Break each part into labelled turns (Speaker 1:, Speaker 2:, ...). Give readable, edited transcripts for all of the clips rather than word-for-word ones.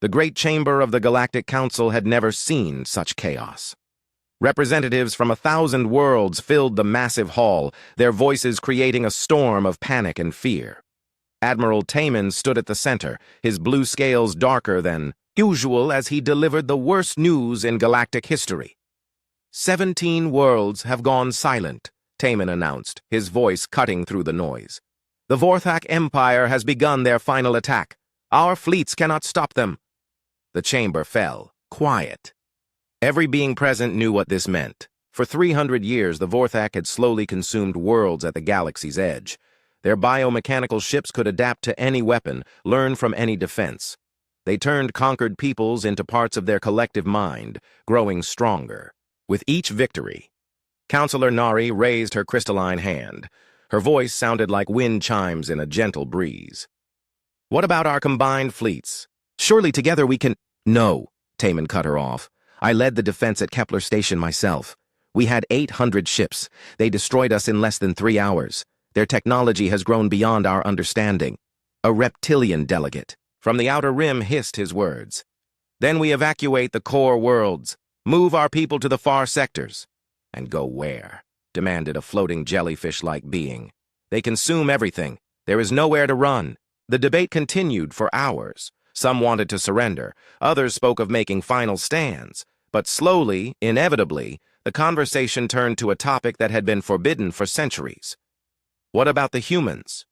Speaker 1: The great chamber of the Galactic Council had never seen such chaos. Representatives from 1,000 worlds filled the massive hall, their voices creating a storm of panic and fear. Admiral Taman stood at the center, his blue scales darker than usual as he delivered the worst news in galactic history. 17 worlds have gone silent, Taman announced, his voice cutting through the noise. The Vorac Empire has begun their final attack. Our fleets cannot stop them. The chamber fell, quiet. Every being present knew what this meant. For 300 years, the Vorac had slowly consumed worlds at the galaxy's edge. Their biomechanical ships could adapt to any weapon, learn from any defense. They turned conquered peoples into parts of their collective mind, growing stronger. With each victory, Counselor Nari raised her crystalline hand. Her voice sounded like wind chimes in a gentle breeze. What about our combined fleets? Surely together we can— No, Taman cut her off. I led the defense at Kepler Station myself. We had 800 ships. They destroyed us in less than 3 hours. Their technology has grown beyond our understanding. A reptilian delegate from the outer rim hissed his words. Then we evacuate the core worlds, move our people to the far sectors. And go where? Demanded a floating jellyfish-like being. They consume everything. There is nowhere to run. The debate continued for hours. Some wanted to surrender. Others spoke of making final stands. But slowly, inevitably, the conversation turned to a topic that had been forbidden for centuries. What about the humans?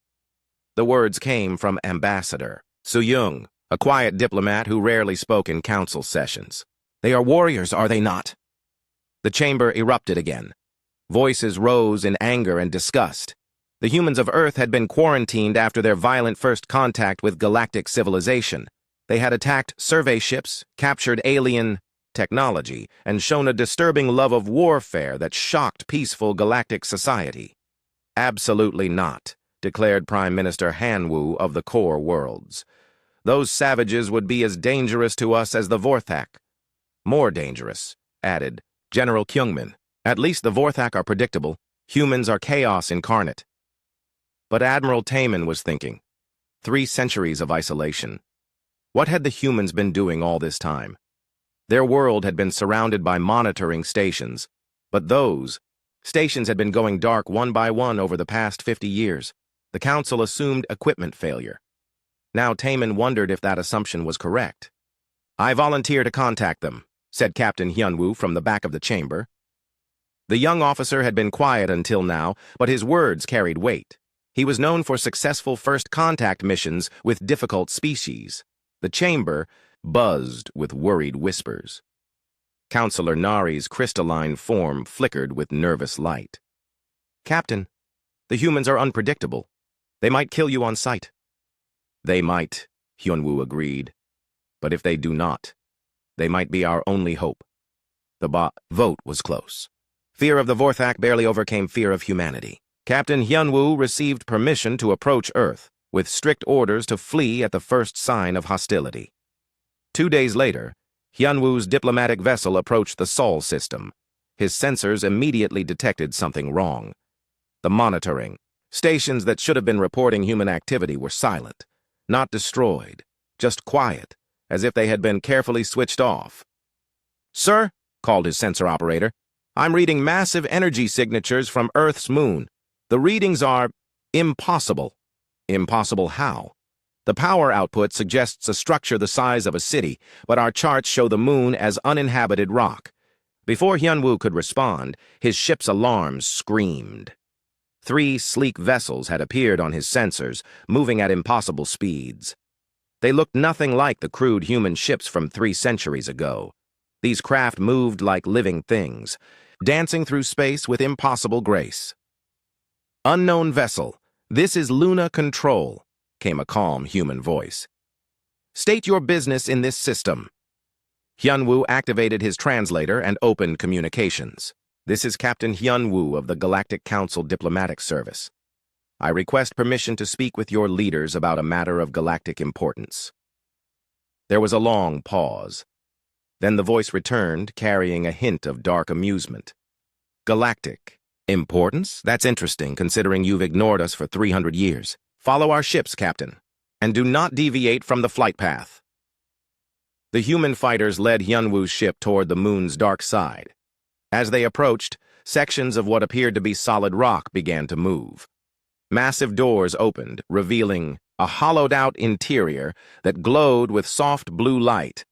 Speaker 1: The words came from Ambassador Su-Yung, a quiet diplomat who rarely spoke in council sessions. They are warriors, are they not? The chamber erupted again. Voices rose in anger and disgust. The humans of Earth had been quarantined after their violent first contact with galactic civilization. They had attacked survey ships, captured alien technology, and shown a disturbing love of warfare that shocked peaceful galactic society. Absolutely not, declared Prime Minister Hanwoo of the Core Worlds. Those savages would be as dangerous to us as the Vorac. More dangerous, added General Kyungmin. At least the Vorac are predictable. Humans are chaos incarnate. But Admiral Taman was thinking. 3 centuries of isolation. What had the humans been doing all this time? Their world had been surrounded by monitoring stations, but those stations had been going dark one by one over the past 50 years. The Council assumed equipment failure. Now Taman wondered if that assumption was correct. I volunteer to contact them, said Captain Hyunwoo from the back of the chamber. The young officer had been quiet until now, but his words carried weight. He was known for successful first contact missions with difficult species. The chamber buzzed with worried whispers. Counselor Nari's crystalline form flickered with nervous light. Captain, the humans are unpredictable. They might kill you on sight. They might, Hyunwoo agreed. But if they do not, they might be our only hope. The vote was close. Fear of the Vorac barely overcame fear of humanity. Captain Hyunwoo received permission to approach Earth, with strict orders to flee at the first sign of hostility. 2 days later, Hyunwoo's diplomatic vessel approached the Sol system. His sensors immediately detected something wrong. The monitoring stations that should have been reporting human activity were silent, not destroyed, just quiet, as if they had been carefully switched off. Sir, called his sensor operator, I'm reading massive energy signatures from Earth's moon. The readings are impossible. Impossible how? The power output suggests a structure the size of a city, but our charts show the moon as uninhabited rock. Before Hyunwoo could respond, his ship's alarms screamed. 3 sleek vessels had appeared on his sensors, moving at impossible speeds. They looked nothing like the crude human ships from 3 centuries ago. These craft moved like living things, dancing through space with impossible grace. Unknown vessel, this is Luna Control, came a calm human voice. State your business in this system. Hyunwoo activated his translator and opened communications. This is Captain Hyunwoo of the Galactic Council Diplomatic Service. I request permission to speak with your leaders about a matter of galactic importance. There was a long pause. Then the voice returned, carrying a hint of dark amusement. Galactic importance? That's interesting, considering you've ignored us for 300 years. Follow our ships, Captain, and do not deviate from the flight path. The human fighters led Hyunwoo's ship toward the moon's dark side. As they approached, sections of what appeared to be solid rock began to move. Massive doors opened, revealing a hollowed-out interior that glowed with soft blue light.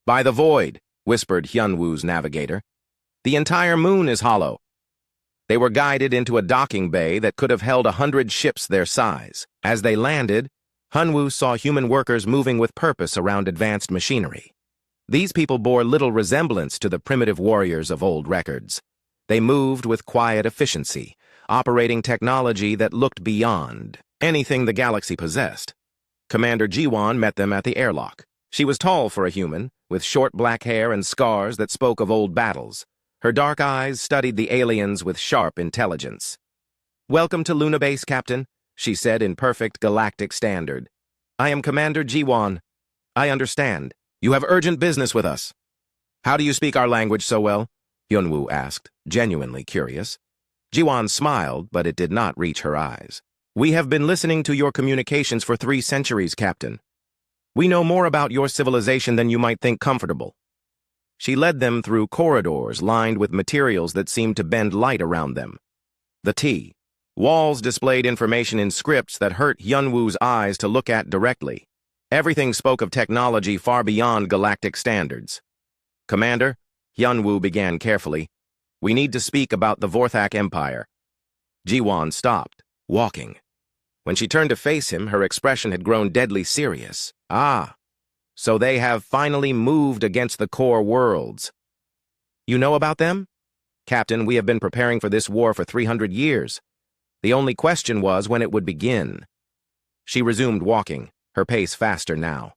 Speaker 1: "By the void," whispered Hyunwoo's navigator. "The entire moon is hollow." They were guided into a docking bay that could have held 100 ships their size. As they landed, Hyunwoo saw human workers moving with purpose around advanced machinery. These people bore little resemblance to the primitive warriors of old records. They moved with quiet efficiency, operating technology that looked beyond anything the galaxy possessed. Commander Jiwon met them at the airlock. She was tall for a human, with short black hair and scars that spoke of old battles. Her dark eyes studied the aliens with sharp intelligence. "Welcome to Luna Base, Captain," she said in perfect galactic standard. "I am Commander Jiwon. I understand. You have urgent business with us." "How do you speak our language so well?" Hyunwoo asked, genuinely curious. Jiwon smiled, but it did not reach her eyes. "We have been listening to your communications for 3 centuries, Captain. We know more about your civilization than you might think comfortable." She led them through corridors lined with materials that seemed to bend light around them. The T. Walls displayed information in scripts that hurt Hyunwoo's eyes to look at directly. Everything spoke of technology far beyond galactic standards. "Commander," Hyunwoo began carefully, "we need to speak about the Vorac Empire." Jiwon stopped, walking. When she turned to face him, her expression had grown deadly serious. "Ah, so they have finally moved against the core worlds." "You know about them?" "Captain, we have been preparing for this war for 300 years. The only question was when it would begin." She resumed walking, her pace faster now.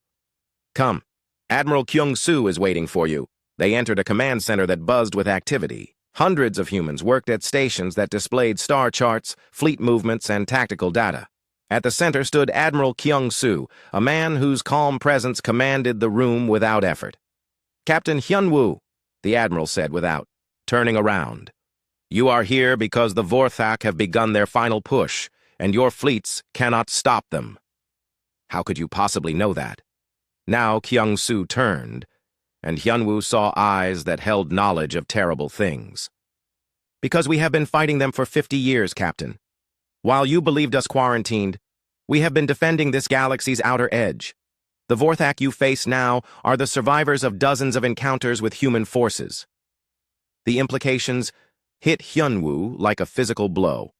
Speaker 1: "Come, Admiral Kyung-soo is waiting for you." They entered a command center that buzzed with activity. Hundreds of humans worked at stations that displayed star charts, fleet movements, and tactical data. At the center stood Admiral Kyung-soo, a man whose calm presence commanded the room without effort. "Captain Hyunwoo," the Admiral said without turning around. "You are here because the Vorac have begun their final push, and your fleets cannot stop them." "How could you possibly know that?" Now Kyung-soo turned, and Hyunwoo saw eyes that held knowledge of terrible things. "Because we have been fighting them for 50 years, Captain. While you believed us quarantined, we have been defending this galaxy's outer edge. The Vorac you face now are the survivors of dozens of encounters with human forces." The implications hit Hyunwoo like a physical blow.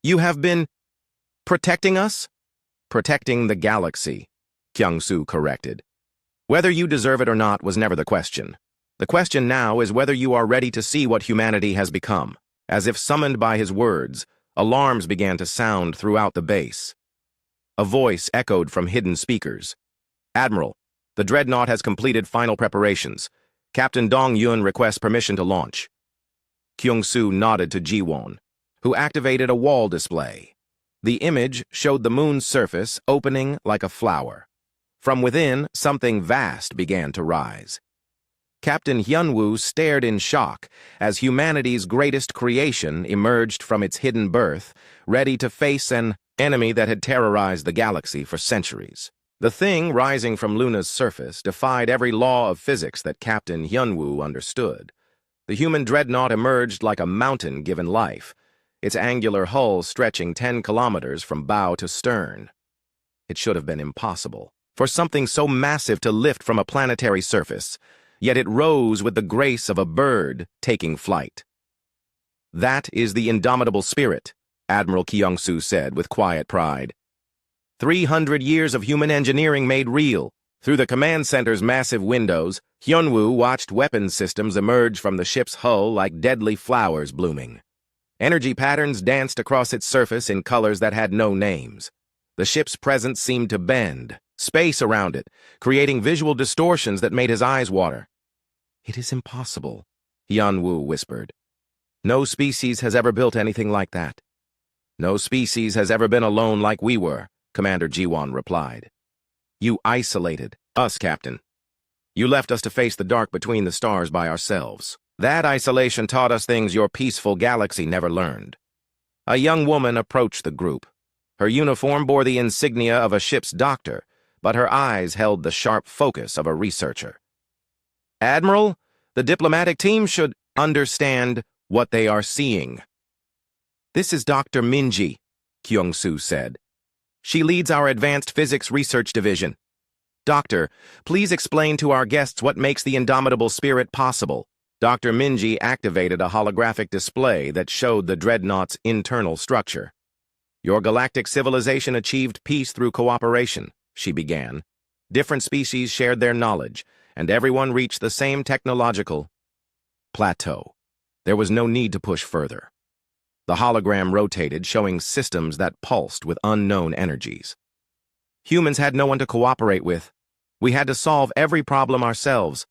Speaker 1: "You have been protecting us?" "Protecting the galaxy," Kyung-soo corrected. "Whether you deserve it or not was never the question. The question now is whether you are ready to see what humanity has become." As if summoned by his words, alarms began to sound throughout the base. A voice echoed from hidden speakers. "Admiral, the Dreadnought has completed final preparations. Captain Dong-yun requests permission to launch." Kyung-soo nodded to Jiwon, who activated a wall display. The image showed the moon's surface opening like a flower. From within, something vast began to rise. Captain Hyunwoo stared in shock as humanity's greatest creation emerged from its hidden birth, ready to face an enemy that had terrorized the galaxy for centuries. The thing rising from Luna's surface defied every law of physics that Captain Hyunwoo understood. The human dreadnought emerged like a mountain given life, its angular hull stretching 10 kilometers from bow to stern. It should have been impossible for something so massive to lift from a planetary surface, yet it rose with the grace of a bird taking flight. "That is the indomitable spirit," Admiral Kyung-soo said with quiet pride. 300 years of human engineering made real. Through the command center's massive windows, Hyunwoo watched weapons systems emerge from the ship's hull like deadly flowers blooming. Energy patterns danced across its surface in colors that had no names. The ship's presence seemed to bend space around it, creating visual distortions that made his eyes water. "It is impossible," Hyunwoo whispered. "No species has ever built anything like that." "No species has ever been alone like we were," Commander Jiwon replied. "You isolated us, Captain. You left us to face the dark between the stars by ourselves. That isolation taught us things your peaceful galaxy never learned." A young woman approached the group. Her uniform bore the insignia of a ship's doctor, but her eyes held the sharp focus of a researcher. "Admiral, the diplomatic team should understand what they are seeing." "This is Dr. Minji," Kyung-soo said. "She leads our Advanced Physics Research Division. Doctor, please explain to our guests what makes the indomitable spirit possible." Dr. Minji activated a holographic display that showed the Dreadnought's internal structure. "Your galactic civilization achieved peace through cooperation," she began. "Different species shared their knowledge, and everyone reached the same technological plateau. There was no need to push further." The hologram rotated, showing systems that pulsed with unknown energies. "Humans had no one to cooperate with. We had to solve every problem ourselves.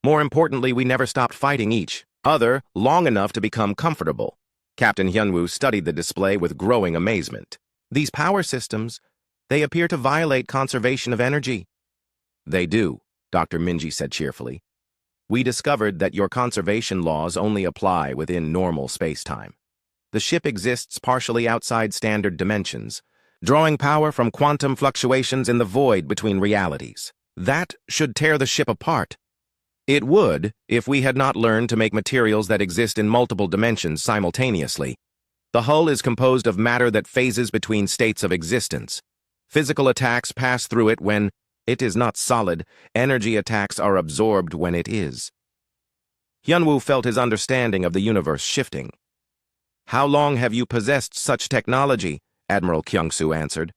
Speaker 1: More importantly, we never stopped fighting each other long enough to become comfortable." Captain Hyunwoo studied the display with growing amazement. "These power systems, they appear to violate conservation of energy." "They do," Dr. Minji said cheerfully. "We discovered that your conservation laws only apply within normal space-time. The ship exists partially outside standard dimensions, drawing power from quantum fluctuations in the void between realities. That should tear the ship apart. It would if we had not learned to make materials that exist in multiple dimensions simultaneously. The hull is composed of matter that phases between states of existence. Physical attacks pass through it when it is not solid. Energy attacks are absorbed when it is." Hyunwoo felt his understanding of the universe shifting. "How long have you possessed such technology?" Admiral Kyung-soo answered.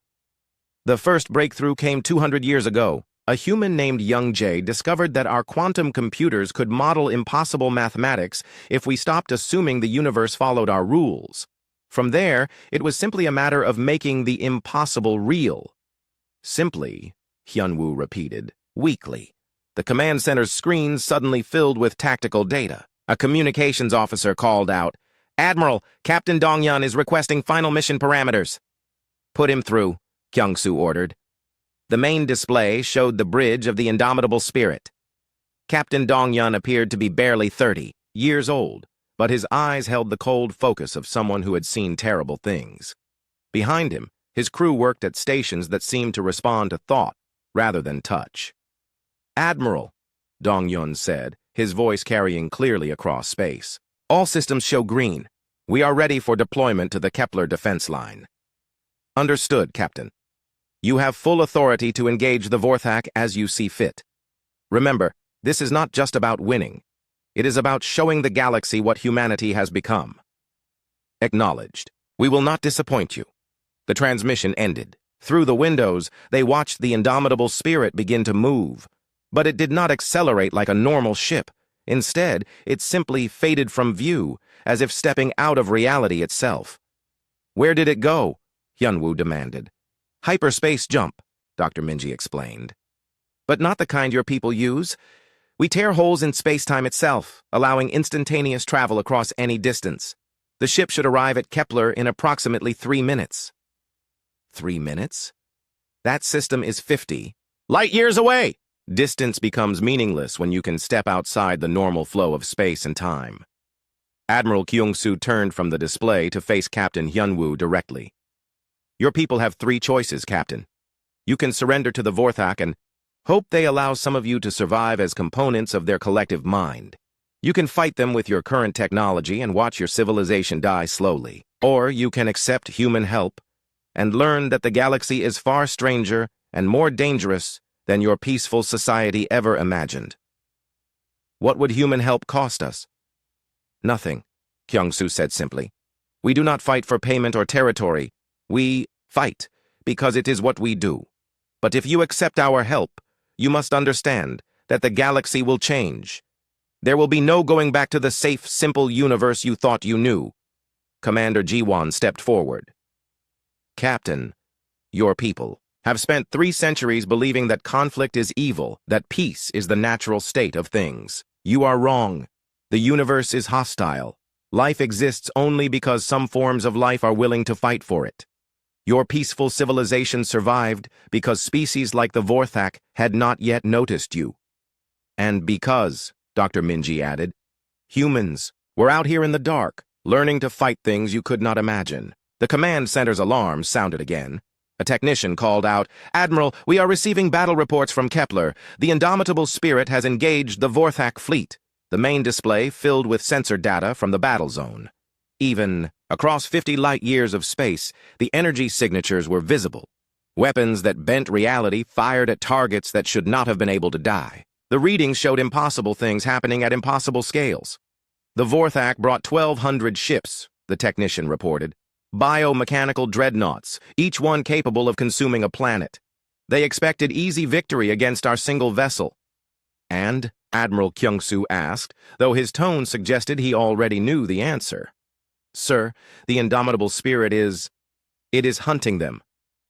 Speaker 1: "The first breakthrough came 200 years ago. A human named Young Jae discovered that our quantum computers could model impossible mathematics if we stopped assuming the universe followed our rules. From there, it was simply a matter of making the impossible real." "Simply," Hyunwoo repeated, weakly. The command center's screen suddenly filled with tactical data. A communications officer called out, "Admiral, Captain Dong-yeon is requesting final mission parameters." "Put him through," Kyung-soo ordered. The main display showed the bridge of the indomitable spirit. Captain Dong-yeon appeared to be barely 30 years old, but his eyes held the cold focus of someone who had seen terrible things. Behind him, his crew worked at stations that seemed to respond to thought rather than touch. "Admiral," Dong-yeon said, his voice carrying clearly across space, "all systems show green. We are ready for deployment to the Kepler defense line." "Understood, Captain. You have full authority to engage the Vorac as you see fit. Remember, this is not just about winning. It is about showing the galaxy what humanity has become." "Acknowledged. We will not disappoint you." The transmission ended. Through the windows, they watched the indomitable spirit begin to move. But it did not accelerate like a normal ship. Instead, it simply faded from view, as if stepping out of reality itself. "Where did it go?" Hyunwoo demanded. "Hyperspace jump," Dr. Minji explained. "But not the kind your people use. We tear holes in space-time itself, allowing instantaneous travel across any distance. The ship should arrive at Kepler in approximately 3 minutes." 3 minutes? That system is 50 light years away! Distance becomes meaningless when you can step outside the normal flow of space and time. Admiral Kyung-soo turned from the display to face Captain Hyunwoo directly. "Your people have 3 choices, Captain. You can surrender to the Vorac and hope they allow some of you to survive as components of their collective mind. You can fight them with your current technology and watch your civilization die slowly. Or you can accept human help and learn that the galaxy is far stranger and more dangerous than your peaceful society ever imagined." "What would human help cost us?" "Nothing," Kyung-soo said simply. "We do not fight for payment or territory. We fight because it is what we do. But if you accept our help, you must understand that the galaxy will change. There will be no going back to the safe, simple universe you thought you knew." Commander Ji-won stepped forward. "Captain, your people have spent 3 centuries believing that conflict is evil, that peace is the natural state of things. You are wrong. The universe is hostile. Life exists only because some forms of life are willing to fight for it. Your peaceful civilization survived because species like the Vorac had not yet noticed you. And because," Dr. Minji added, "humans were out here in the dark, learning to fight things you could not imagine." The command center's alarm sounded again. A technician called out, "Admiral, we are receiving battle reports from Kepler. The indomitable spirit has engaged the Vorac fleet." The main display filled with sensor data from the battle zone. Even across 50 light-years of space, the energy signatures were visible. Weapons that bent reality fired at targets that should not have been able to die. The readings showed impossible things happening at impossible scales. The Vorac brought 1,200 ships, the technician reported. Biomechanical dreadnoughts, each one capable of consuming a planet. They expected easy victory against our single vessel. And, Admiral Kyung-soo asked, though his tone suggested he already knew the answer. "Sir, the indomitable spirit is... it is hunting them.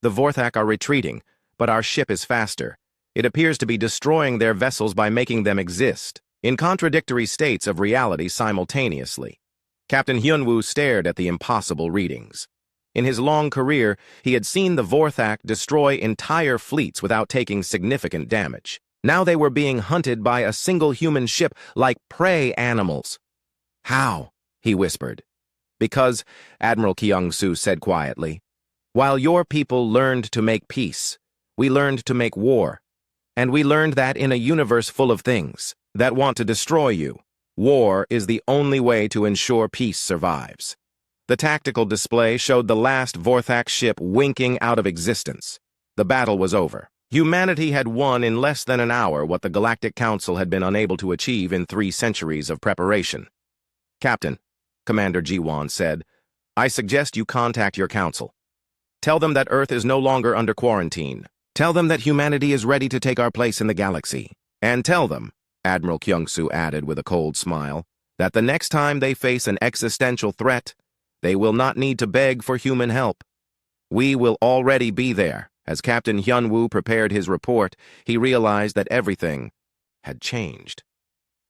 Speaker 1: The Vorac are retreating, but our ship is faster. It appears to be destroying their vessels by making them exist, in contradictory states of reality simultaneously." Captain Hyunwoo stared at the impossible readings. In his long career, he had seen the Vorac destroy entire fleets without taking significant damage. Now they were being hunted by a single human ship like prey animals. "How?" he whispered. "Because," Admiral Kyung-soo said quietly, "while your people learned to make peace, we learned to make war. And we learned that in a universe full of things that want to destroy you, war is the only way to ensure peace survives." The tactical display showed the last Vorac ship winking out of existence. The battle was over. Humanity had won in less than an hour what the Galactic Council had been unable to achieve in 3 centuries of preparation. "Captain," Commander Ji-won said, "I suggest you contact your council. Tell them that Earth is no longer under quarantine. Tell them that humanity is ready to take our place in the galaxy. And tell them," Admiral Kyung-soo added with a cold smile, "that the next time they face an existential threat, they will not need to beg for human help. We will already be there." As Captain Hyunwoo prepared his report, he realized that everything had changed.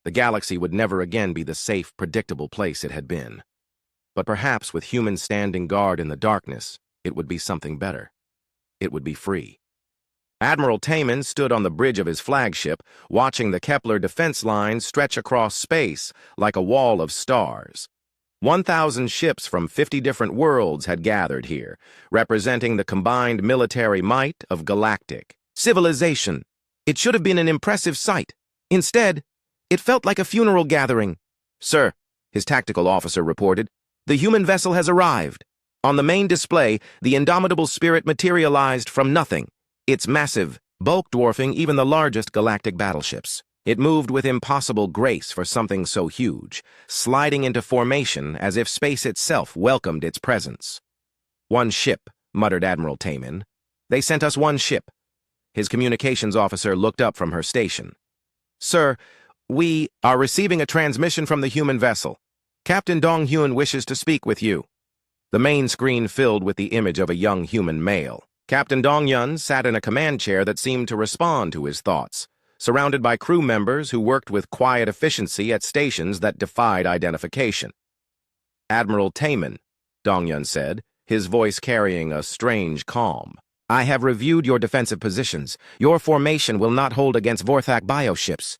Speaker 1: The galaxy would never again be the safe, predictable place it had been. But perhaps with humans standing guard in the darkness, it would be something better. It would be free. Admiral Taman stood on the bridge of his flagship, watching the Kepler defense line stretch across space like a wall of stars. 1,000 ships from 50 different worlds had gathered here, representing the combined military might of galactic civilization. It should have been an impressive sight. Instead, it felt like a funeral gathering. "Sir," his tactical officer reported, "the human vessel has arrived." On the main display, the indomitable spirit materialized from nothing, its massive bulk dwarfing even the largest galactic battleships. It moved with impossible grace for something so huge, sliding into formation as if space itself welcomed its presence. "One ship," muttered Admiral Taman. "They sent us one ship." His communications officer looked up from her station. "Sir, we are receiving a transmission from the human vessel. Captain Dong-hyun wishes to speak with you." The main screen filled with the image of a young human male. Captain Dong-hyun sat in a command chair that seemed to respond to his thoughts, surrounded by crew members who worked with quiet efficiency at stations that defied identification. "Admiral Taman," Dong-hyun said, his voice carrying a strange calm, "I have reviewed your defensive positions. Your formation will not hold against Vorac bioships."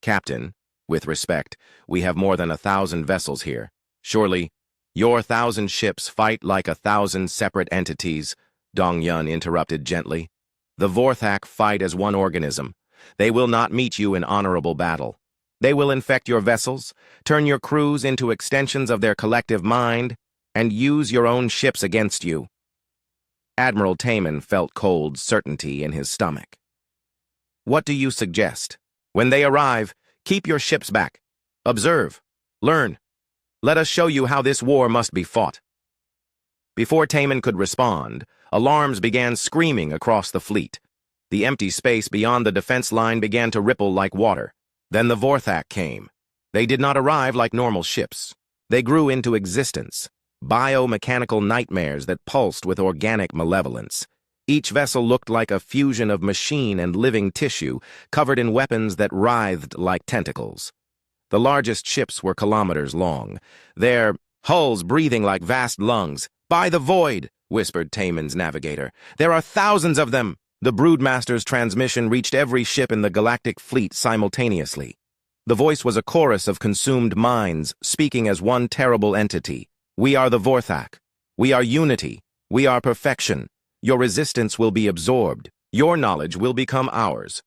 Speaker 1: "Captain, with respect, we have more than 1,000 vessels here. Surely, your 1,000 ships fight like 1,000 separate entities," Dong-hyun interrupted gently. "The Vorac fight as one organism. They will not meet you in honorable battle. They will infect your vessels, turn your crews into extensions of their collective mind, and use your own ships against you." Admiral Taman felt cold certainty in his stomach. "What do you suggest? When they arrive, keep your ships back. Observe. Learn. Let us show you how this war must be fought." Before Taman could respond, alarms began screaming across the fleet. The empty space beyond the defense line began to ripple like water. Then the Vorac came. They did not arrive like normal ships. They grew into existence, biomechanical nightmares that pulsed with organic malevolence. Each vessel looked like a fusion of machine and living tissue, covered in weapons that writhed like tentacles. The largest ships were kilometers long, their hulls breathing like vast lungs. "By the void," whispered Taman's navigator. "There are thousands of them." The Broodmaster's transmission reached every ship in the galactic fleet simultaneously. The voice was a chorus of consumed minds, speaking as one terrible entity. "We are the Vorac. We are unity. We are perfection. Your resistance will be absorbed. Your knowledge will become ours.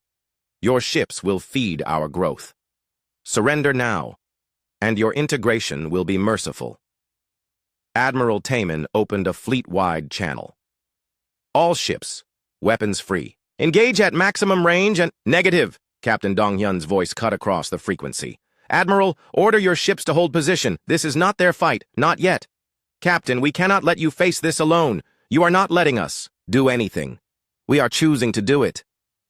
Speaker 1: Your ships will feed our growth. Surrender now, and your integration will be merciful. Admiral Taman opened a fleet-wide channel. All ships, weapons free. Engage at maximum range and— Negative! Captain Dong-hyun's voice cut across the frequency. Admiral, order your ships to hold position. This is not their fight, not yet. Captain, we cannot let you face this alone. You are not letting us do anything. We are choosing to do it.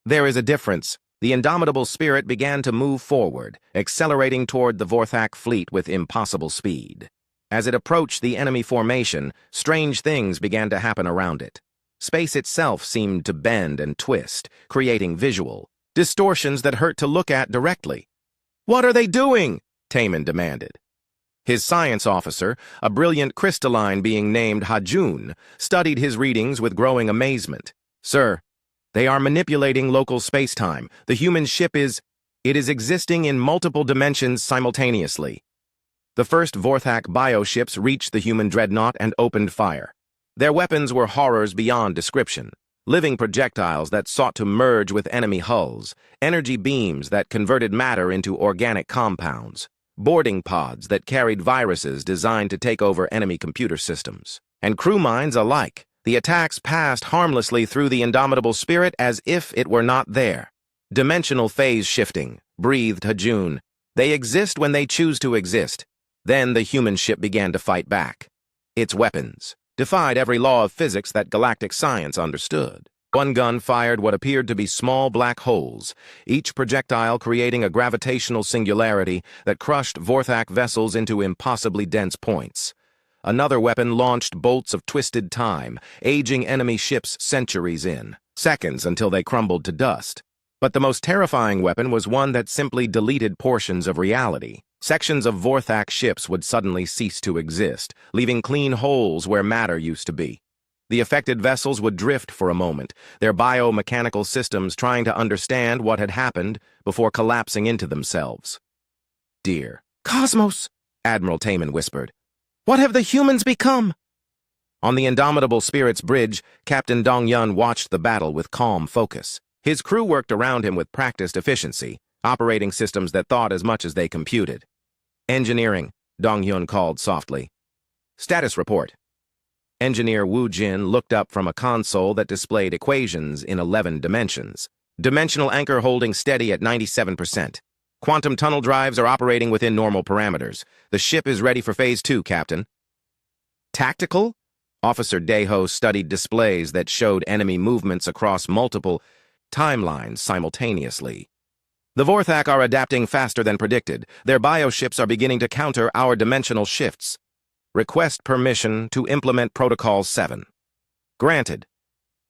Speaker 1: There is a difference. The indomitable spirit began to move forward, accelerating toward the Vorac fleet with impossible speed. As it approached the enemy formation, strange things began to happen around it. Space itself seemed to bend and twist, creating visual distortions that hurt to look at directly. "What are they doing?" Taman demanded. His science officer, a brilliant crystalline being named Hajun, studied his readings with growing amazement. "Sir, they are manipulating local space-time. The human ship is existing in multiple dimensions simultaneously." The first Vorac bioships reached the human dreadnought and opened fire. Their weapons were horrors beyond description. Living projectiles that sought to merge with enemy hulls, energy beams that converted matter into organic compounds, boarding pods that carried viruses designed to take over enemy computer systems, and crew mines alike. The attacks passed harmlessly through the indomitable spirit as if it were not there. "Dimensional phase shifting," breathed Hajun. "They exist when they choose to exist." Then the human ship began to fight back. Its weapons defied every law of physics that galactic science understood. One gun fired what appeared to be small black holes, each projectile creating a gravitational singularity that crushed Vorac vessels into impossibly dense points. Another weapon launched bolts of twisted time, aging enemy ships centuries in, seconds until they crumbled to dust. But the most terrifying weapon was one that simply deleted portions of reality. Sections of Vorac ships would suddenly cease to exist, leaving clean holes where matter used to be. The affected vessels would drift for a moment, their biomechanical systems trying to understand what had happened before collapsing into themselves. "Dear Cosmos," Admiral Taman whispered, "what have the humans become?" On the indomitable spirit's bridge, Captain Dong-hyun watched the battle with calm focus. His crew worked around him with practiced efficiency, operating systems that thought as much as they computed. "Engineering," Dong-hyun called softly. "Status report." Engineer Woo Jin looked up from a console that displayed equations in 11 dimensions. "Dimensional anchor holding steady at 97%. Quantum tunnel drives are operating within normal parameters. The ship is ready for Phase 2, Captain." "Tactical?" Officer Daeho studied displays that showed enemy movements across multiple timelines simultaneously. "The Vorac are adapting faster than predicted. Their bioships are beginning to counter our dimensional shifts. Request permission to implement Protocol 7. Granted."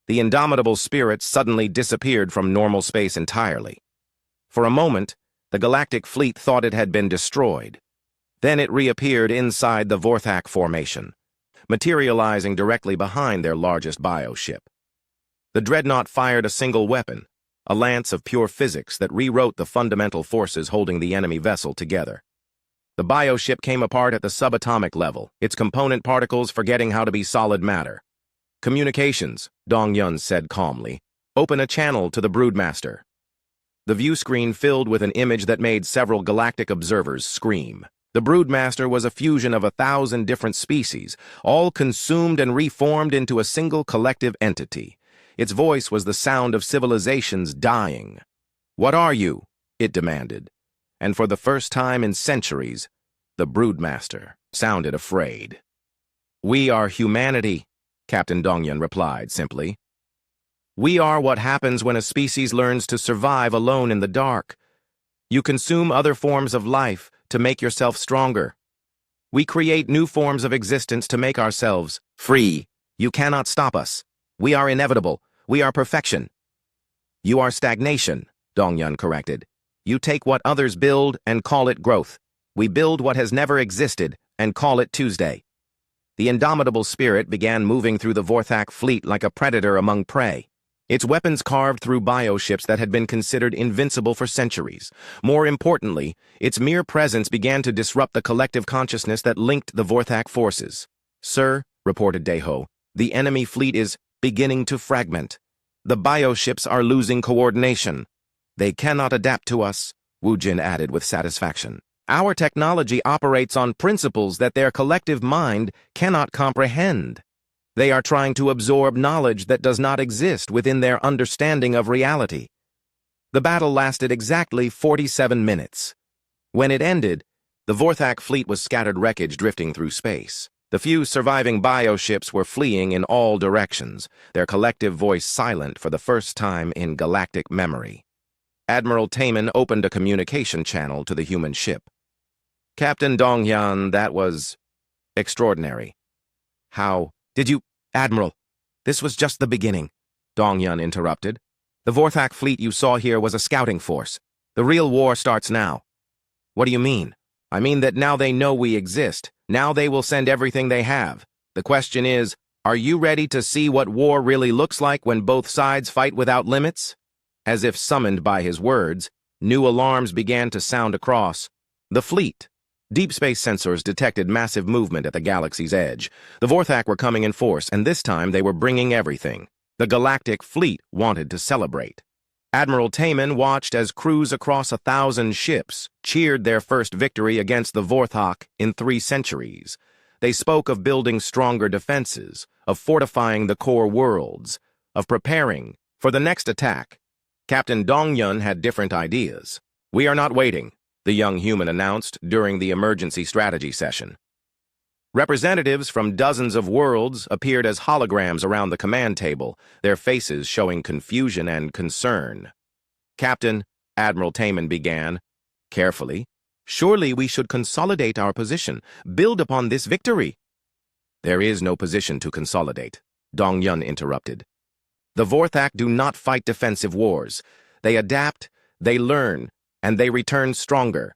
Speaker 1: The indomitable spirit suddenly disappeared from normal space entirely. For a moment, the galactic fleet thought it had been destroyed. Then it reappeared inside the Vorac formation, materializing directly behind their largest bioship. The dreadnought fired a single weapon, a lance of pure physics that rewrote the fundamental forces holding the enemy vessel together. The bioship came apart at the subatomic level, its component particles forgetting how to be solid matter. "Communications," Dong-hyun said calmly. "Open a channel to the Broodmaster." The view screen filled with an image that made several galactic observers scream. The Broodmaster was a fusion of 1,000 different species, all consumed and reformed into a single collective entity. Its voice was the sound of civilizations dying. "What are you?" it demanded. And for the first time in centuries, the Broodmaster sounded afraid. "We are humanity," Captain Dong-hyun replied simply. "We are what happens when a species learns to survive alone in the dark. You consume other forms of life to make yourself stronger. We create new forms of existence to make ourselves free. You cannot stop us. We are inevitable. We are perfection." "You are stagnation," Dong-hyun corrected. "You take what others build and call it growth. We build what has never existed and call it Tuesday." The indomitable spirit began moving through the Vorac fleet like a predator among prey. Its weapons carved through bioships that had been considered invincible for centuries. More importantly, its mere presence began to disrupt the collective consciousness that linked the Vorac forces. "Sir," reported Daeho, "the enemy fleet is beginning to fragment. The bioships are losing coordination. They cannot adapt to us, Wu Jin added with satisfaction. Our technology operates on principles that their collective mind cannot comprehend. They are trying to absorb knowledge that does not exist within their understanding of reality. The battle lasted exactly 47 minutes. When it ended, the Vorac fleet was scattered wreckage drifting through space. The few surviving bioships were fleeing in all directions, their collective voice silent for the first time in galactic memory. Admiral Taman opened a communication channel to the human ship. Captain Dongyan, that was extraordinary. How did you— Admiral, this was just the beginning, Dongyan interrupted. The Vorac fleet you saw here was a scouting force. The real war starts now. What do you mean? I mean that now they know we exist. Now they will send everything they have. The question is, are you ready to see what war really looks like when both sides fight without limits? As if summoned by his words, new alarms began to sound across the fleet. Deep space sensors detected massive movement at the galaxy's edge. The Vorac were coming in force, and this time they were bringing everything. The galactic fleet wanted to celebrate. Admiral Taman watched as crews across 1,000 ships cheered their first victory against the Vorac in 3 centuries. They spoke of building stronger defenses, of fortifying the core worlds, of preparing for the next attack. Captain Dongyun had different ideas. "We are not waiting," the young human announced during the emergency strategy session. Representatives from dozens of worlds appeared as holograms around the command table, their faces showing confusion and concern. "Captain," Admiral Taman began, carefully, "surely we should consolidate our position, build upon this victory." "There is no position to consolidate," Dongyun interrupted. "The Vorac do not fight defensive wars. They adapt, they learn, and they return stronger.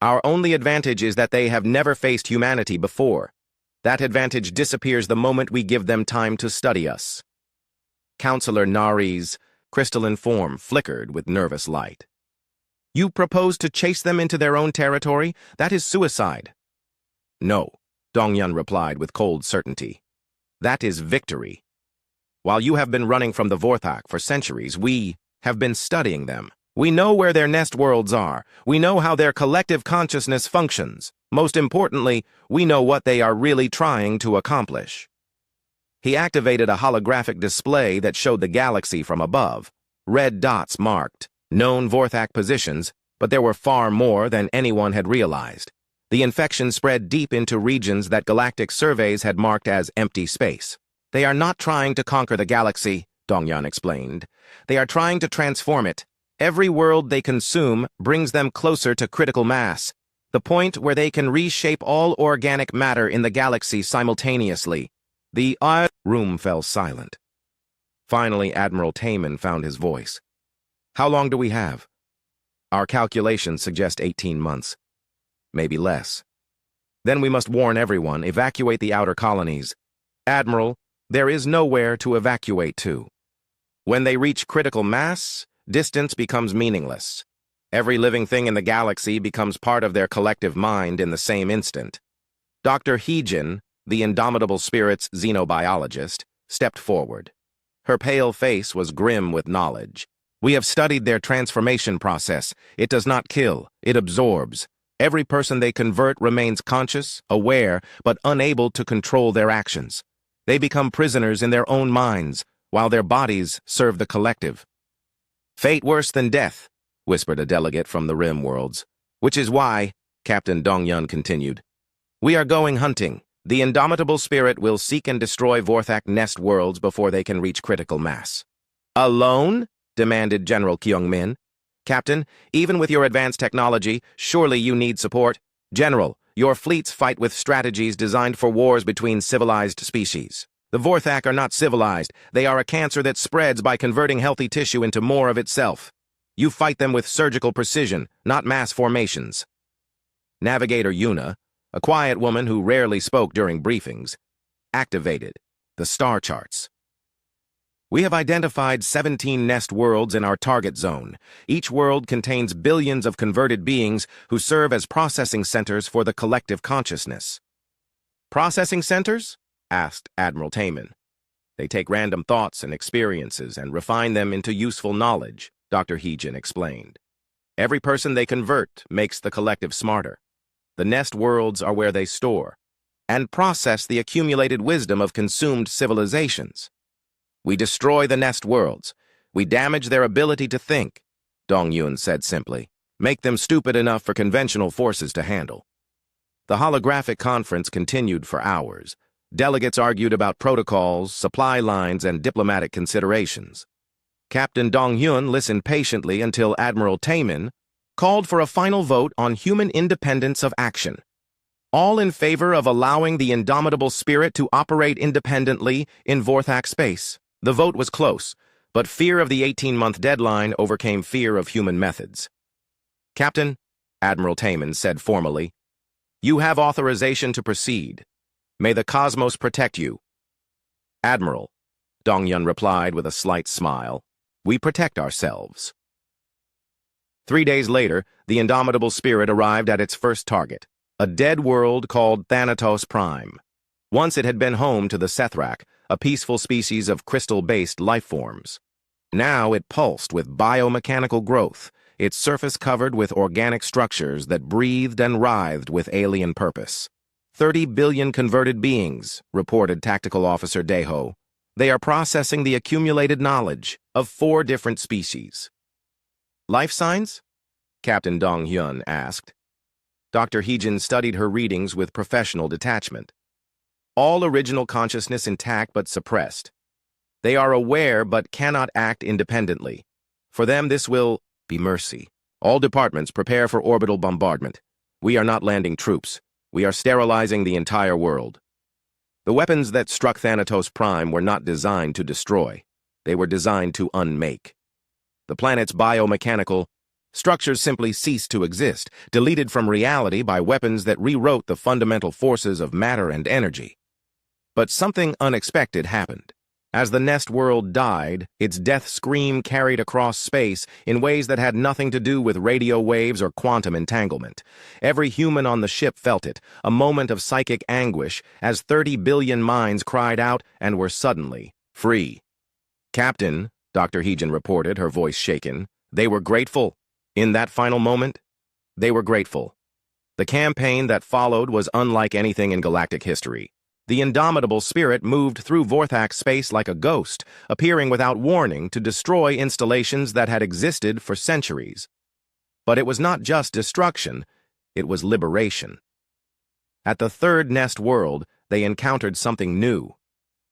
Speaker 1: Our only advantage is that they have never faced humanity before. That advantage disappears the moment we give them time to study us." Counselor Nari's crystalline form flickered with nervous light. "You propose to chase them into their own territory? That is suicide." "No," Dongyun replied with cold certainty. "That is victory. While you have been running from the Vorac for centuries, we have been studying them. We know where their nest worlds are. We know how their collective consciousness functions. Most importantly, we know what they are really trying to accomplish." He activated a holographic display that showed the galaxy from above. Red dots marked known Vorac positions, but there were far more than anyone had realized. The infection spread deep into regions that galactic surveys had marked as empty space. "They are not trying to conquer the galaxy," Dongyan explained. "They are trying to transform it. Every world they consume brings them closer to critical mass, the point where they can reshape all organic matter in the galaxy simultaneously." The room fell silent. Finally, Admiral Taman found his voice. "How long do we have?" "Our calculations suggest 18 months. Maybe less. Then we must warn everyone, evacuate the outer colonies. Admiral, there is nowhere to evacuate to. When they reach critical mass, distance becomes meaningless. Every living thing in the galaxy becomes part of their collective mind in the same instant." Dr. Heejin, the indomitable spirit's xenobiologist, stepped forward. Her pale face was grim with knowledge. "We have studied their transformation process. It does not kill, it absorbs. Every person they convert remains conscious, aware, but unable to control their actions. They become prisoners in their own minds, while their bodies serve the collective." "Fate worse than death," whispered a delegate from the Rim worlds. "Which is why," Captain Dongyun continued, "we are going hunting. The indomitable spirit will seek and destroy Vorac nest worlds before they can reach critical mass." "Alone?" demanded General Kyungmin. "Captain, even with your advanced technology, surely you need support. General, your fleets fight with strategies designed for wars between civilized species. The Vorac are not civilized. They are a cancer that spreads by converting healthy tissue into more of itself. You fight them with surgical precision, not mass formations." Navigator Yuna, a quiet woman who rarely spoke during briefings, activated the star charts. "We have identified 17 nest worlds in our target zone. Each world contains billions of converted beings who serve as processing centers for the collective consciousness." "Processing centers?" asked Admiral Taman. They take random thoughts and experiences and refine them into useful knowledge, Dr. Heejin explained. Every person they convert makes the collective smarter. The nest worlds are where they store and process the accumulated wisdom of consumed civilizations. We destroy the nest worlds. We damage their ability to think, Dong Yun said simply. Make them stupid enough for conventional forces to handle. The holographic conference continued for hours. Delegates argued about protocols, supply lines, and diplomatic considerations. Captain Dong Hyun listened patiently until Admiral Taemin called for a final vote on human independence of action. All in favor of allowing the indomitable spirit to operate independently in Vorac space. The vote was close, but fear of the 18-month deadline overcame fear of human methods. Captain, Admiral Taemin said formally, you have authorization to proceed. May the cosmos protect you. Admiral, Dong Yun replied with a slight smile, we protect ourselves. 3 days later, the indomitable spirit arrived at its first target, a dead world called Thanatos Prime. Once it had been home to the Sethrak, a peaceful species of crystal-based life forms. Now it pulsed with biomechanical growth, its surface covered with organic structures that breathed and writhed with alien purpose. 30 billion converted beings, reported Tactical Officer Daeho. They are processing the accumulated knowledge of 4 different species. Life signs? Captain Dong Hyun asked. Dr. Heejin studied her readings with professional detachment. All original consciousness intact but suppressed. They are aware but cannot act independently. For them, this will be mercy. All departments prepare for orbital bombardment. We are not landing troops. We are sterilizing the entire world. The weapons that struck Thanatos Prime were not designed to destroy. They were designed to unmake. The planet's biomechanical structures simply ceased to exist, deleted from reality by weapons that rewrote the fundamental forces of matter and energy. But something unexpected happened. As the nest world died, its death scream carried across space in ways that had nothing to do with radio waves or quantum entanglement. Every human on the ship felt it, a moment of psychic anguish as 30 billion minds cried out and were suddenly free. Captain, Dr. Heejin reported, her voice shaken, they were grateful. In that final moment, they were grateful. The campaign that followed was unlike anything in galactic history. The indomitable spirit moved through Vorac space like a ghost, appearing without warning to destroy installations that had existed for centuries. But it was not just destruction, it was liberation. At the third nest world, they encountered something new.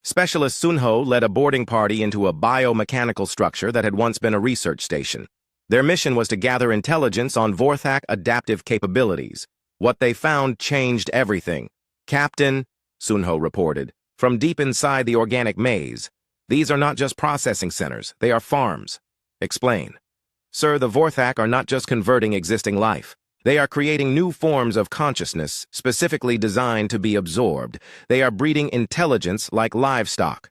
Speaker 1: Specialist Sunho led a boarding party into a biomechanical structure that had once been a research station. Their mission was to gather intelligence on Vorac adaptive capabilities. What they found changed everything. Captain, Sunho reported, from deep inside the organic maze. These are not just processing centers, they are farms. Explain. Sir, the Vorac are not just converting existing life. They are creating new forms of consciousness specifically designed to be absorbed. They are breeding intelligence like livestock.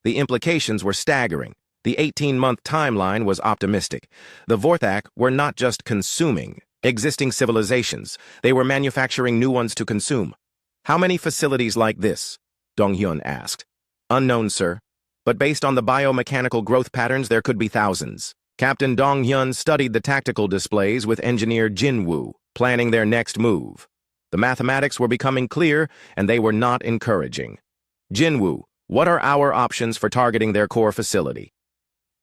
Speaker 1: The implications were staggering. The 18-month timeline was optimistic. The Vorac were not just consuming existing civilizations, they were manufacturing new ones to consume. How many facilities like this? Dong Hyun asked. Unknown, sir. But based on the biomechanical growth patterns, there could be thousands. Captain Dong Hyun studied the tactical displays with engineer Jin Woo, planning their next move. The mathematics were becoming clear, and they were not encouraging. Jin Woo, what are our options for targeting their core facility?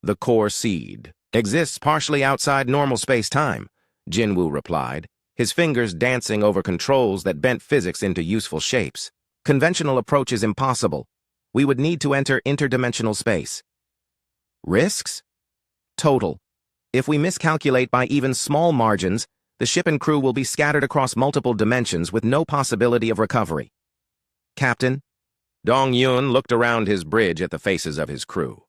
Speaker 1: The core seed exists partially outside normal space-time, Jin Woo replied, his fingers dancing over controls that bent physics into useful shapes. Conventional approach is impossible. We would need to enter interdimensional space. Risks? Total. If we miscalculate by even small margins, the ship and crew will be scattered across multiple dimensions with no possibility of recovery. Captain? Dong Yun looked around his bridge at the faces of his crew.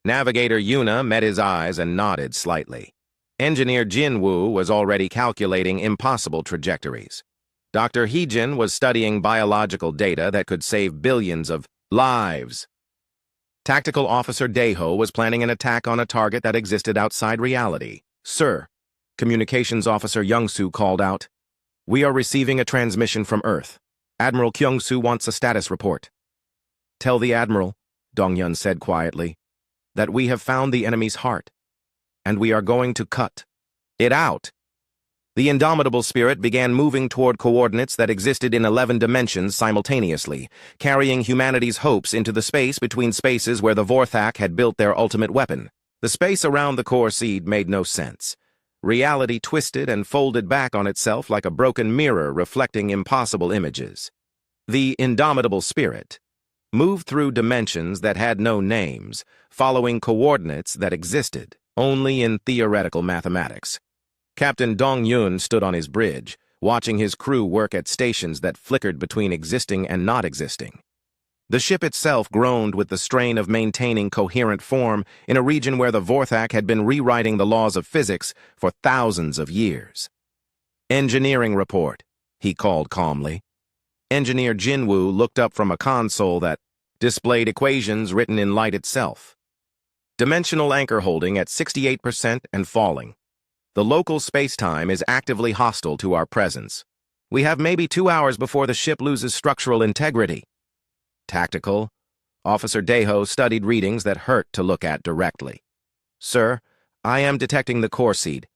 Speaker 1: Navigator Yuna met his eyes and nodded slightly. Engineer Jin Woo was already calculating impossible trajectories. Dr. Heejin was studying biological data that could save billions of lives. Tactical Officer Daeho was planning an attack on a target that existed outside reality. Sir, Communications Officer Young-soo called out. We are receiving a transmission from Earth. Admiral Kyung-soo wants a status report. Tell the Admiral, Dongyun said quietly, "that we have found the enemy's heart, and we are going to cut it out." The indomitable spirit began moving toward coordinates that existed in 11 dimensions simultaneously, carrying humanity's hopes into the space between spaces where the Vorac had built their ultimate weapon. The space around the core seed made no sense. Reality twisted and folded back on itself like a broken mirror reflecting impossible images. The indomitable spirit moved through dimensions that had no names, following coordinates that existed only in theoretical mathematics. Captain Dongyun stood on his bridge, watching his crew work at stations that flickered between existing and not existing. The ship itself groaned with the strain of maintaining coherent form in a region where the Vorac had been rewriting the laws of physics for thousands of years. "Engineering report," he called calmly. Engineer Jinwoo looked up from a console that displayed equations written in light itself. "Dimensional anchor holding at 68% and falling. The local space-time is actively hostile to our presence. We have maybe 2 hours before the ship loses structural integrity." Tactical. Officer Deho studied readings that hurt to look at directly. "Sir, I am detecting the core seed.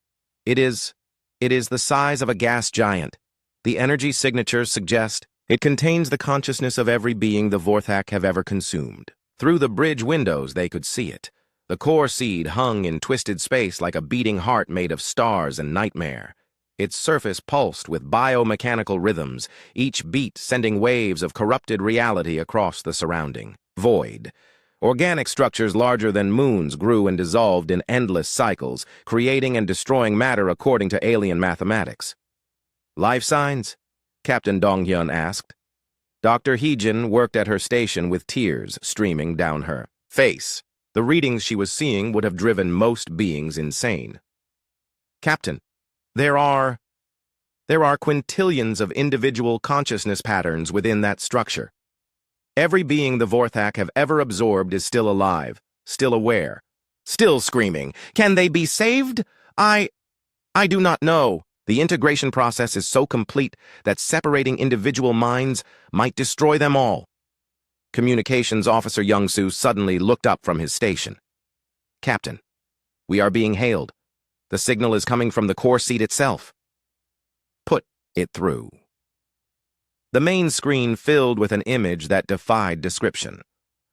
Speaker 1: It is the size of a gas giant. The energy signatures suggest it contains the consciousness of every being the Vorac have ever consumed." Through the bridge windows they could see it. The core seed hung in twisted space like a beating heart made of stars and nightmare. Its surface pulsed with biomechanical rhythms, each beat sending waves of corrupted reality across the surrounding void. Organic structures larger than moons grew and dissolved in endless cycles, creating and destroying matter according to alien mathematics. "Life signs?" Captain Dongyun asked. Dr. Heejin worked at her station with tears streaming down her face. The readings she was seeing would have driven most beings insane. "Captain, There are quintillions of individual consciousness patterns within that structure. Every being the Vorac have ever absorbed is still alive, still aware, still screaming. Can they be saved? I do not know. The integration process is so complete that separating individual minds might destroy them all." Communications Officer Youngsu suddenly looked up from his station. "Captain, we are being hailed. The signal is coming from the core seat itself." "Put it through." The main screen filled with an image that defied description.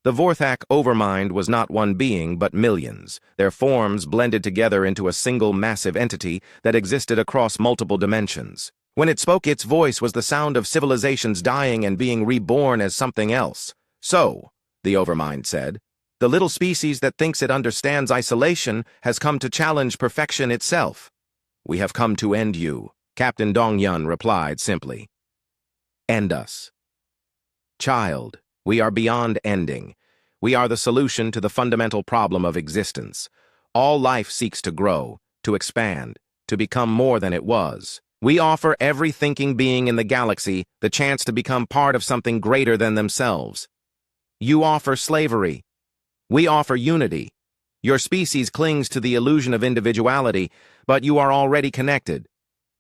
Speaker 1: The Vorac overmind was not one being, but millions, their forms blended together into a single massive entity that existed across multiple dimensions. When it spoke, its voice was the sound of civilizations dying and being reborn as something else. "So," the overmind said, "the little species that thinks it understands isolation has come to challenge perfection itself." "We have come to end you," Captain Dongyun replied simply. "End us." "Child, we are beyond ending. We are the solution to the fundamental problem of existence. All life seeks to grow, to expand, to become more than it was. We offer every thinking being in the galaxy the chance to become part of something greater than themselves. You offer slavery. We offer unity. Your species clings to the illusion of individuality, but you are already connected.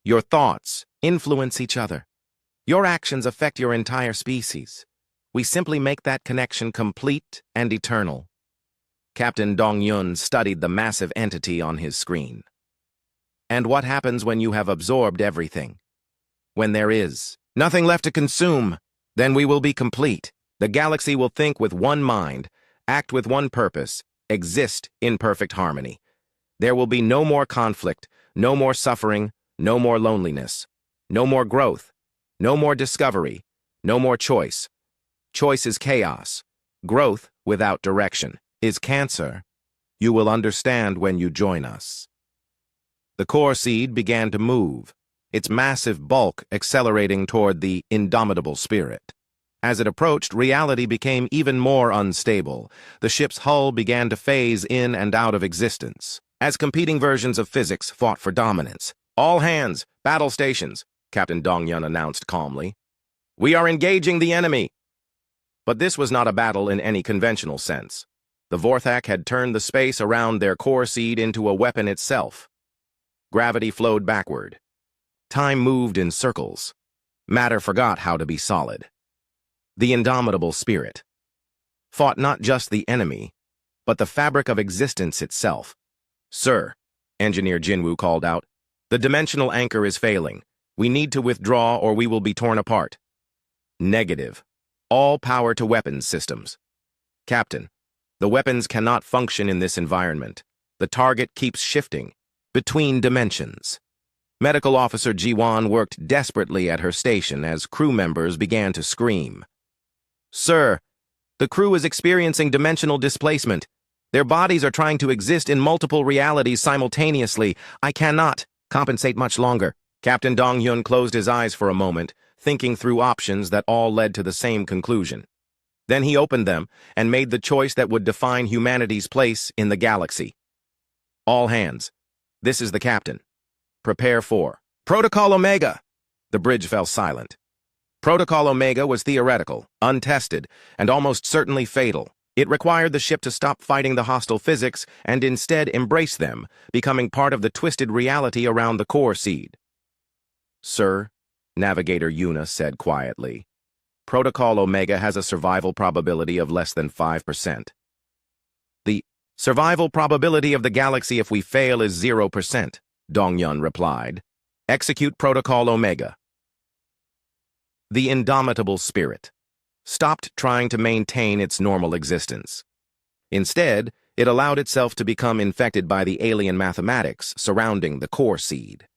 Speaker 1: Your thoughts influence each other. Your actions affect your entire species. We simply make that connection complete and eternal." Captain Dongyun studied the massive entity on his screen. "And what happens when you have absorbed everything? When there is nothing left to consume, then we will be complete. The galaxy will think with one mind, act with one purpose, exist in perfect harmony. There will be no more conflict, no more suffering, no more loneliness, no more growth, no more discovery, no more choice. Choice is chaos. Growth without direction is cancer. You will understand when you join us." The core seed began to move, its massive bulk accelerating toward the indomitable spirit. As it approached, reality became even more unstable. The ship's hull began to phase in and out of existence, as competing versions of physics fought for dominance. "All hands, battle stations," Captain Dongyun announced calmly. "We are engaging the enemy." But this was not a battle in any conventional sense. The Vorac had turned the space around their core seed into a weapon itself. Gravity flowed backward. Time moved in circles. Matter forgot how to be solid. The indomitable spirit fought not just the enemy, but the fabric of existence itself. "Sir," Engineer Jinwoo called out, "the dimensional anchor is failing. We need to withdraw or we will be torn apart." "Negative. All power to weapons systems." "Captain, the weapons cannot function in this environment. The target keeps shifting between dimensions." Medical Officer Ji-won worked desperately at her station as crew members began to scream. "Sir, the crew is experiencing dimensional displacement. Their bodies are trying to exist in multiple realities simultaneously. I cannot compensate much longer." Captain Dong-hyun closed his eyes for a moment, thinking through options that all led to the same conclusion. Then he opened them and made the choice that would define humanity's place in the galaxy. "All hands. This is the captain. Prepare for Protocol Omega." The bridge fell silent. Protocol Omega was theoretical, untested, and almost certainly fatal. It required the ship to stop fighting the hostile physics and instead embrace them, becoming part of the twisted reality around the core seed. "Sir," Navigator Yuna said quietly, "Protocol Omega has a survival probability of less than 5%. The survival probability of the galaxy if we fail is 0%, Dong-hyun replied. "Execute Protocol Omega." The indomitable spirit stopped trying to maintain its normal existence. Instead, it allowed itself to become infected by the alien mathematics surrounding the core seed.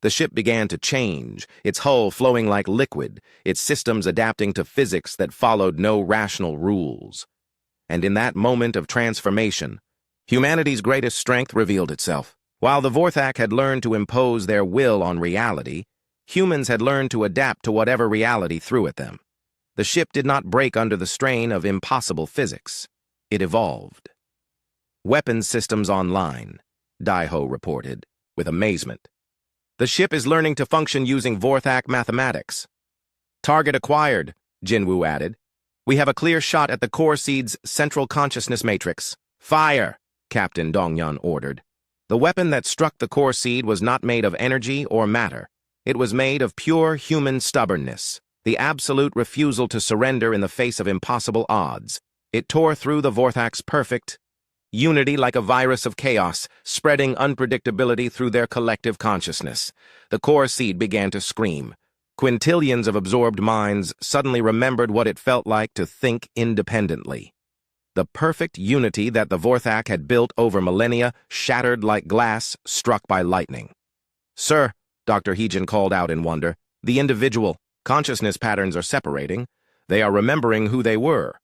Speaker 1: The ship began to change, its hull flowing like liquid, its systems adapting to physics that followed no rational rules. And in that moment of transformation, humanity's greatest strength revealed itself. While the Vorac had learned to impose their will on reality, humans had learned to adapt to whatever reality threw at them. The ship did not break under the strain of impossible physics. It evolved. "Weapons systems online," Daiho reported, with amazement. "The ship is learning to function using Vorac mathematics." "Target acquired," Jinwoo added. "We have a clear shot at the core seed's central consciousness matrix." "Fire!" Captain Dong-hyun ordered. The weapon that struck the core seed was not made of energy or matter. It was made of pure human stubbornness, the absolute refusal to surrender in the face of impossible odds. It tore through the Vorac's perfect unity like a virus of chaos, spreading unpredictability through their collective consciousness. The core seed began to scream. Quintillions of absorbed minds suddenly remembered what it felt like to think independently. The perfect unity that the Vorac had built over millennia shattered like glass struck by lightning. "Sir," Dr. Heejin called out in wonder, "the individual consciousness patterns are separating. They are remembering who they were."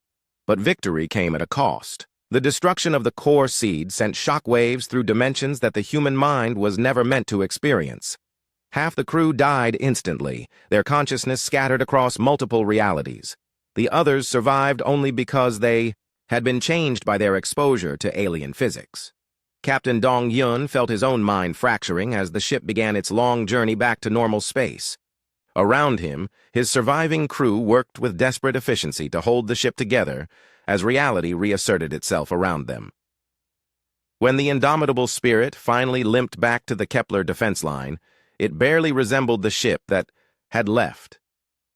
Speaker 1: But victory came at a cost. The destruction of the core seed sent shockwaves through dimensions that the human mind was never meant to experience. Half the crew died instantly, their consciousness scattered across multiple realities. The others survived only because they had been changed by their exposure to alien physics. Captain Dong-hyun felt his own mind fracturing as the ship began its long journey back to normal space. Around him, his surviving crew worked with desperate efficiency to hold the ship together as reality reasserted itself around them. When the indomitable spirit finally limped back to the Kepler defense line, it barely resembled the ship that had left.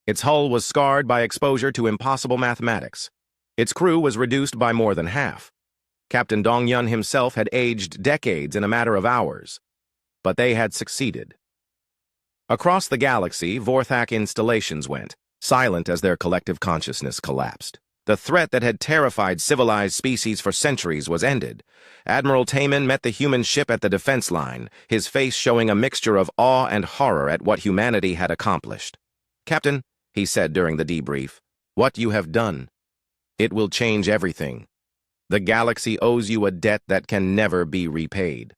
Speaker 1: Its hull was scarred by exposure to impossible mathematics. Its crew was reduced by more than half. Captain Dong-hyun himself had aged decades in a matter of hours. But they had succeeded. Across the galaxy, Vorac installations went, silent as their collective consciousness collapsed. The threat that had terrified civilized species for centuries was ended. Admiral Taman met the human ship at the defense line, his face showing a mixture of awe and horror at what humanity had accomplished. "Captain," he said during the debrief, "what you have done. It will change everything. The galaxy owes you a debt that can never be repaid."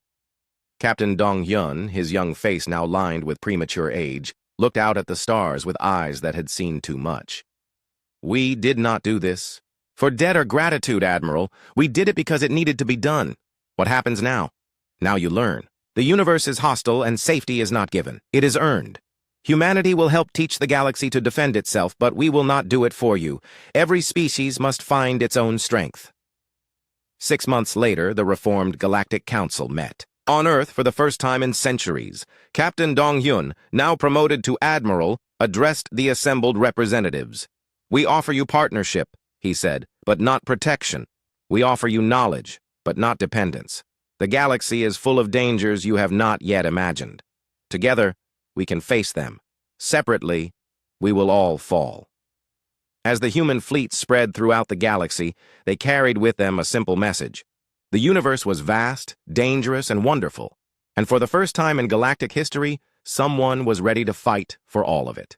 Speaker 1: Captain Dong-hyun, his young face now lined with premature age, looked out at the stars with eyes that had seen too much. "We did not do this for debt or gratitude, Admiral. We did it because it needed to be done. What happens now? Now you learn. The universe is hostile and safety is not given. It is earned. Humanity will help teach the galaxy to defend itself, but we will not do it for you. Every species must find its own strength." 6 months later, the reformed Galactic Council met. On Earth, for the first time in centuries, Captain Dong-hyun, now promoted to Admiral, addressed the assembled representatives. "We offer you partnership," he said, but not protection. We offer you knowledge, but not dependence. The galaxy is full of dangers you have not yet imagined. Together, we can face them. Separately, we will all fall. As the human fleet spread throughout the galaxy, they carried with them a simple message. The universe was vast, dangerous, and wonderful, and for the first time in galactic history, someone was ready to fight for all of it.